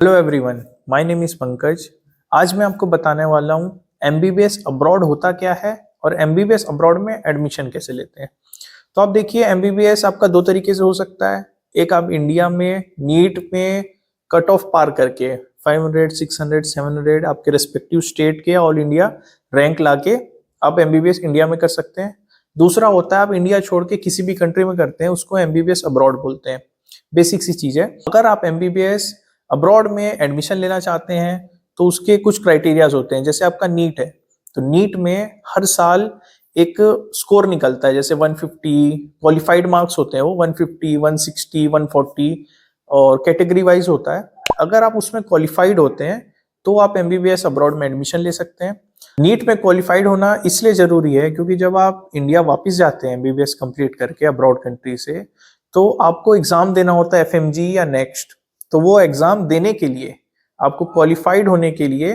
Hello everyone, my name is Pankaj. आज मैं आपको बताने वाला हूँ एमबीबीएस अब्रॉड होता क्या है और एमबीबीएस अब्रॉड में एडमिशन कैसे लेते हैं। तो आप देखिए, एमबीबीएस आपका दो तरीके से हो सकता है। एक, आप इंडिया में नीट में कट ऑफ पार करके 500, 600, 700 आपके रेस्पेक्टिव स्टेट के ऑल इंडिया रैंक लाके आप एमबीबीएस इंडिया में कर सकते हैं। दूसरा होता है आप इंडिया छोड़ के किसी भी कंट्री में करते हैं, उसको एमबीबीएस अब्रॉड बोलते हैं। बेसिक सी चीज है। अगर आप एमबीबीएस अब्रॉड में एडमिशन लेना चाहते हैं तो उसके कुछ क्राइटेरियाज होते हैं। जैसे आपका नीट है, तो नीट में हर साल एक स्कोर निकलता है, जैसे 150 क्वालिफाइड मार्क्स होते हैं, वो 150, 160, 140 और कैटेगरी वाइज होता है। अगर आप उसमें क्वालिफाइड होते हैं तो आप एमबीबीएस अब्रॉड में एडमिशन ले सकते हैं। नीट में क्वालिफाइड होना इसलिए जरूरी है क्योंकि जब आप इंडिया वापस जाते हैं एमबीबीएस कंप्लीट करके अब्रॉड कंट्री से, तो आपको एग्जाम देना होता है एफएमजी या नेक्स्ट। तो वो एग्जाम देने के लिए आपको क्वालिफाइड होने के लिए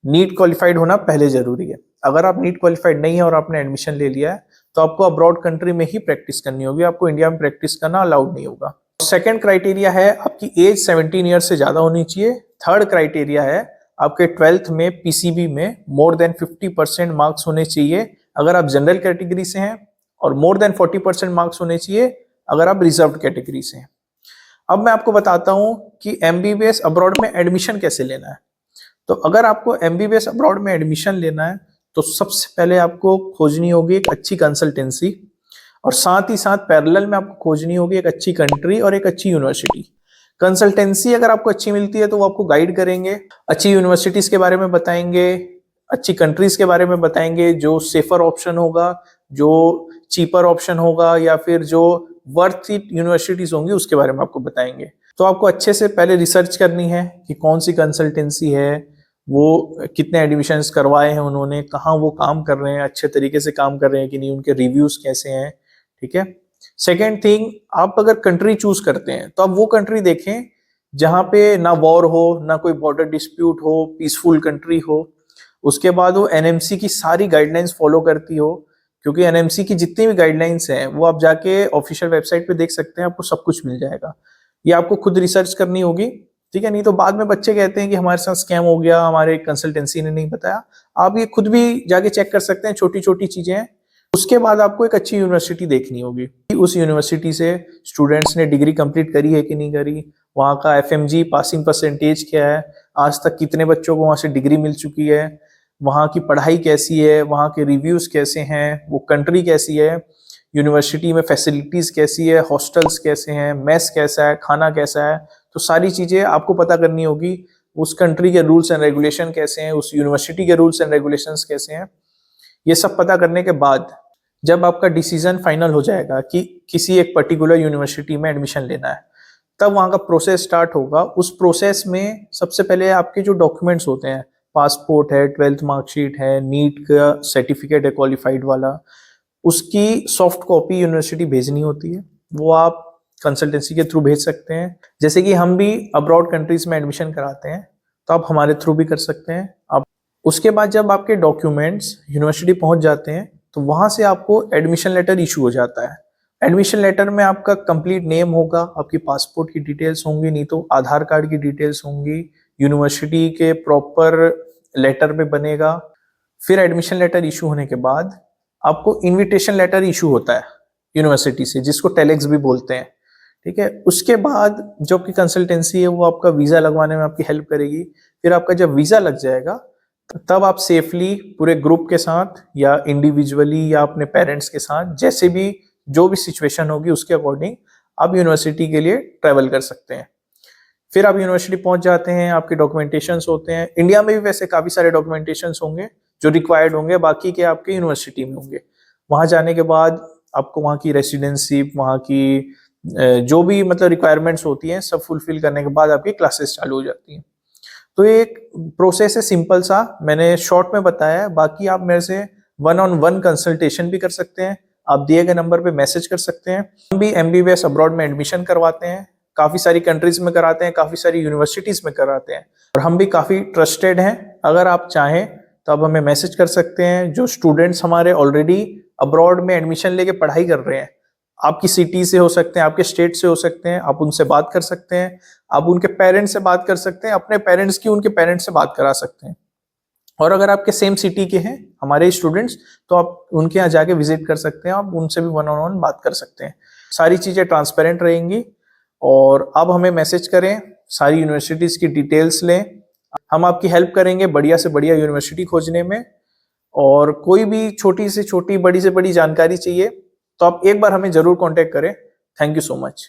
नीट क्वालिफाइड होना पहले जरूरी है। अगर आप नीट क्वालिफाइड नहीं है और आपने एडमिशन ले लिया है तो आपको अब्रॉड कंट्री में ही प्रैक्टिस करनी होगी, आपको इंडिया में प्रैक्टिस करना अलाउड नहीं होगा। सेकेंड क्राइटेरिया है आपकी एज 17 ईयर से ज्यादा होनी चाहिए। थर्ड क्राइटेरिया है आपके 12th में पीसीबी में मोर देन 50% मार्क्स होने चाहिए अगर आप जनरल कैटेगरी से हैं, और मोर देन 40% मार्क्स होने चाहिए अगर आप रिजर्व कैटेगरी से हैं। अब मैं आपको बताता हूं कि एमबीबीएस अब्रॉड में एडमिशन कैसे लेना है। तो अगर आपको एमबीबीएस अब्रॉड में एडमिशन लेना है तो सबसे पहले आपको खोजनी होगी एक अच्छी कंसल्टेंसी, और साथ ही साथ पैरेलल में आपको खोजनी होगी एक अच्छी कंट्री और एक अच्छी यूनिवर्सिटी। कंसल्टेंसी अगर आपको अच्छी मिलती है तो वो आपको गाइड करेंगे, अच्छी यूनिवर्सिटीज के बारे में बताएंगे, अच्छी कंट्रीज के बारे में बताएंगे, जो सेफर ऑप्शन होगा, जो चीपर ऑप्शन होगा, या फिर जो वर्थ इट यूनिवर्सिटीज होंगी उसके बारे में आपको बताएंगे। तो आपको अच्छे से पहले रिसर्च करनी है कि कौन सी कंसल्टेंसी है, वो कितने एडमिशन्स करवाए हैं उन्होंने, कहाँ वो काम कर रहे हैं, अच्छे तरीके से काम कर रहे हैं कि नहीं, उनके रिव्यूज कैसे हैं। ठीक है। सेकेंड थिंग, आप अगर कंट्री चूज करते हैं तो आप वो कंट्री देखें जहां पे ना वॉर हो, ना कोई बॉर्डर डिस्प्यूट हो, पीसफुल कंट्री हो। उसके बाद वो एनएमसी की सारी गाइडलाइंस फॉलो करती हो, क्योंकि एनएमसी की जितनी भी गाइडलाइंस हैं वो आप जाके ऑफिशियल वेबसाइट पे देख सकते हैं, आपको सब कुछ मिल जाएगा। ये आपको खुद रिसर्च करनी होगी, ठीक है। नहीं तो बाद में बच्चे कहते हैं कि हमारे साथ स्कैम हो गया, हमारे कंसल्टेंसी ने नहीं बताया। आप ये खुद भी जाके चेक कर सकते हैं, छोटी छोटी चीजें हैं। उसके बाद आपको एक अच्छी यूनिवर्सिटी देखनी होगी कि उस यूनिवर्सिटी से स्टूडेंट्स ने डिग्री कंप्लीट करी है कि नहीं करी, वहाँ का एफएमजी पासिंग परसेंटेज क्या है, आज तक कितने बच्चों को वहाँ से डिग्री मिल चुकी है, वहाँ की पढ़ाई कैसी है, वहाँ के रिव्यूज कैसे हैं, वो कंट्री कैसी है, यूनिवर्सिटी में फैसिलिटीज कैसी है, हॉस्टल्स कैसे हैं, मेस कैसा है, खाना कैसा है। तो सारी चीजें आपको पता करनी होगी। उस कंट्री के रूल्स एंड रेगुलेशन कैसे हैं, उस यूनिवर्सिटी के रूल्स एंड रेगुलेशंस कैसे हैं। ये सब पता करने के बाद जब आपका डिसीजन फाइनल हो जाएगा कि किसी एक पर्टिकुलर यूनिवर्सिटी में एडमिशन लेना है, तब वहाँ का प्रोसेस स्टार्ट होगा। उस प्रोसेस में सबसे पहले आपके जो डॉक्यूमेंट्स होते हैं, पासपोर्ट है, 12th मार्कशीट है, नीट का सर्टिफिकेट है क्वालिफाइड वाला, उसकी सॉफ्ट कॉपी यूनिवर्सिटी भेजनी होती है। वो आप कंसल्टेंसी के थ्रू भेज सकते हैं। जैसे कि हम भी अब्रॉड कंट्रीज में एडमिशन कराते हैं तो आप हमारे थ्रू भी कर सकते हैं। आप उसके बाद जब आपके डॉक्यूमेंट्स यूनिवर्सिटी पहुंच जाते हैं तो वहां से आपको एडमिशन लेटर इशू हो जाता है। एडमिशन लेटर में आपका कंप्लीट नेम होगा, आपकी पासपोर्ट की डिटेल्स होंगी, नहीं तो आधार कार्ड की डिटेल्स होंगी, यूनिवर्सिटी के प्रॉपर लेटर में बनेगा। फिर एडमिशन लेटर इशू होने के बाद आपको इनविटेशन लेटर इशू होता है यूनिवर्सिटी से, जिसको टेलेक्स भी बोलते हैं। ठीक है। उसके बाद जो आपकी कंसल्टेंसी है वो आपका वीजा लगवाने में आपकी हेल्प करेगी। फिर आपका जब वीजा लग जाएगा तब आप सेफली पूरे ग्रुप के साथ या इंडिविजुअली या अपने पेरेंट्स के साथ, जैसे भी जो भी सिचुएशन होगी उसके अकॉर्डिंग आप यूनिवर्सिटी के लिए ट्रेवल कर सकते हैं। फिर आप यूनिवर्सिटी पहुंच जाते हैं, आपके डॉक्यूमेंटेशंस होते हैं। इंडिया में भी वैसे काफी सारे डॉक्यूमेंटेशंस होंगे जो रिक्वायर्ड होंगे, बाकी के आपके यूनिवर्सिटी में होंगे। वहां जाने के बाद आपको वहाँ की रेसिडेंसी, वहाँ की जो भी मतलब रिक्वायरमेंट्स होती हैं, सब फुलफिल करने के बाद आपकी क्लासेस चालू हो जाती हैं। तो एक प्रोसेस है सिंपल सा, मैंने शॉर्ट में बताया है। बाकी आप मेरे से 1-on-1 कंसल्टेशन भी कर सकते हैं, आप दिए गए नंबर पे मैसेज कर सकते हैं। हम भी एमबीबीएस अब्रॉड में एडमिशन करवाते हैं, काफी सारी कंट्रीज में कराते हैं, काफी सारी यूनिवर्सिटीज में कराते हैं, और हम भी काफी ट्रस्टेड हैं। अगर आप चाहें तो आप हमें मैसेज कर सकते हैं। जो स्टूडेंट्स हमारे ऑलरेडी अब्रॉड में एडमिशन लेके पढ़ाई कर रहे हैं, आपकी सिटी से हो सकते हैं, आपके स्टेट से हो सकते हैं, आप उनसे बात कर सकते हैं। आप उनके पेरेंट्स से बात कर सकते हैं, अपने पेरेंट्स की उनके पेरेंट्स से बात करा सकते हैं। और अगर आपके सेम सिटी के हैं हमारे स्टूडेंट्स, तो आप उनके यहाँ जाके विजिट कर सकते हैं, आप उनसे भी वन ऑन वन बात कर सकते हैं। सारी चीज़ें ट्रांसपेरेंट रहेंगी। और आप हमें मैसेज करें, सारी यूनिवर्सिटीज़ की डिटेल्स लें, हम आपकी हेल्प करेंगे बढ़िया से बढ़िया यूनिवर्सिटी खोजने में। और कोई भी छोटी से छोटी, बड़ी से बड़ी जानकारी चाहिए तो आप एक बार हमें जरूर कॉन्टेक्ट करें। Thank you so much.